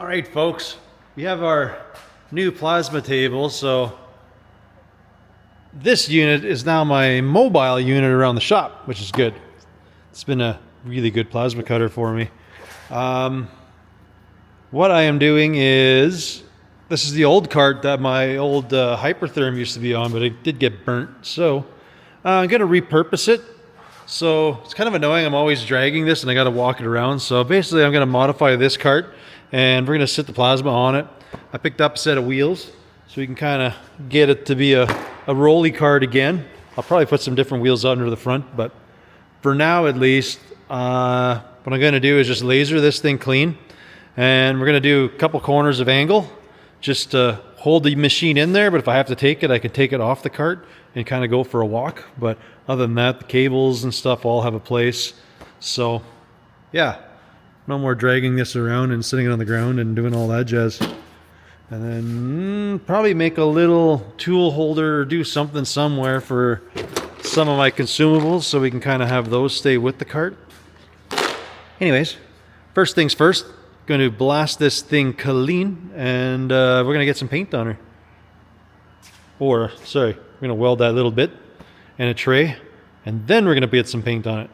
Alright folks, we have our new plasma table, so this unit is now my mobile unit around the shop, which is good. It's been a really good plasma cutter for me. What I am doing is, this is the old cart that my old Hypertherm used to be on, but it did get burnt, so I'm going to repurpose it. So it's kind of annoying, I'm always dragging this and I got to walk it around. So basically I'm going to modify this cart and we're going to sit the plasma on it. I picked up a set of wheels so we can kind of get it to be a rolly cart again. I'll probably put some different wheels under the front, but for now at least, what I'm going to do is just laser this thing clean. And we're going to do a couple corners of angle just to hold the machine in there, but if I have to take it, I can take it off the cart and kind of go for a walk. But other than that, the cables and stuff all have a place. So yeah, no more dragging this around and sitting it on the ground and doing all that jazz. And then probably make a little tool holder or do something somewhere for some of my consumables so we can kind of have those stay with the cart. Anyways, first things first, going to blast this thing clean and we're going to get some paint on her. Or, sorry, we're going to weld that little bit and a tray, and then we're going to get some paint on it.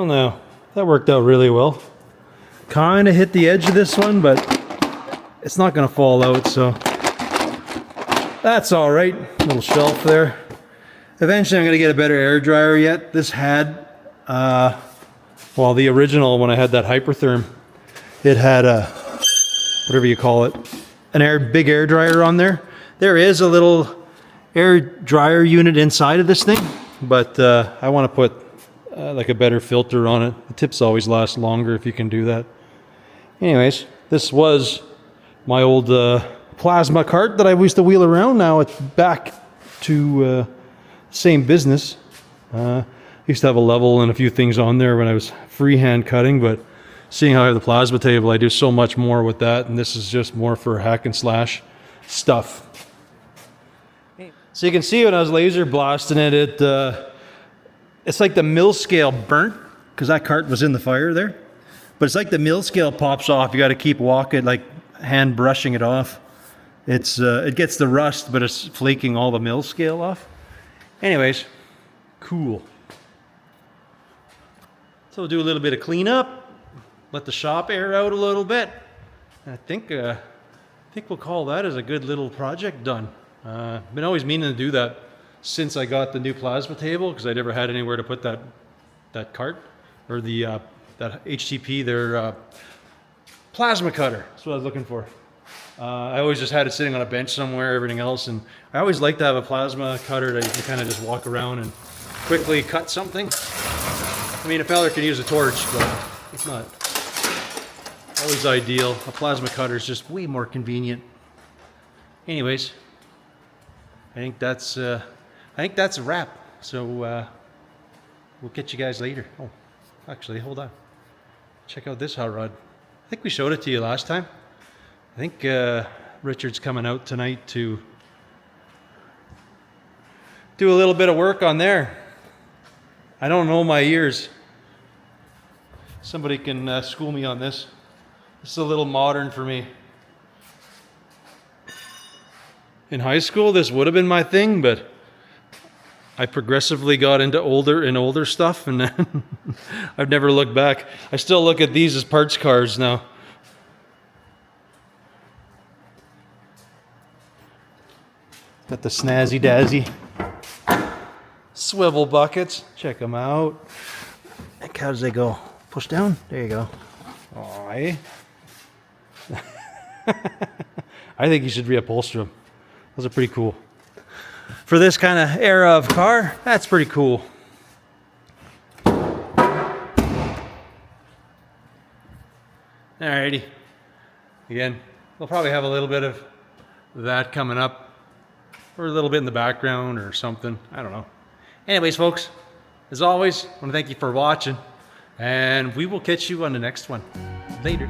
Well, now, that worked out really well. Kind of hit the edge of this one, but it's not going to fall out, so that's all right. Little shelf there. Eventually, I'm going to get a better air dryer yet. This had, well, the original, when I had that Hypertherm, it had a, whatever you call it, big air dryer on there. There is a little air dryer unit inside of this thing, but I want to put like a better filter on it. The tips always last longer if you can do that. Anyways, this was my old plasma cart that I used to wheel around. Now it's back to same business. I used to have a level and a few things on there when I was freehand cutting, but seeing how I have the plasma table, I do so much more with that, and this is just more for hack and slash stuff. So you can see when I was laser blasting it, it's like the mill scale burnt, because that cart was in the fire there. But it's like the mill scale pops off. You got to keep walking, like hand brushing it off. It gets the rust, but it's flaking all the mill scale off. Anyways, cool. So we'll do a little bit of cleanup, let the shop air out a little bit. And I think we'll call that as a good little project done. Been always meaning to do that since I got the new plasma table, because I never had anywhere to put that cart, or that HTP, their plasma cutter. That's what I was looking for. I always just had it sitting on a bench somewhere, everything else, and I always like to have a plasma cutter that you can kind of just walk around and quickly cut something. I mean, a feller can use a torch, but it's not always ideal. A plasma cutter is just way more convenient. Anyways, I think that's a wrap. So we'll catch you guys later. Oh, actually, hold on. Check out this hot rod. I think we showed it to you last time. I think Richard's coming out tonight to do a little bit of work on there. I don't know my ears. Somebody can school me on this. This is a little modern for me. In high school, this would have been my thing, but I progressively got into older stuff, and then I've never looked back. I still look at these as parts cars now. Got the snazzy dazzy swivel buckets. Check them out. Like, how does they go? Push down? There you go. Aw. I think you should reupholster them. Those are pretty cool. For this kind of era of car, that's pretty cool. Alrighty. Again, we'll probably have a little bit of that coming up, or a little bit in the background or something. I don't know. Anyways, folks, as always, I want to thank you for watching, and we will catch you on the next one. Later.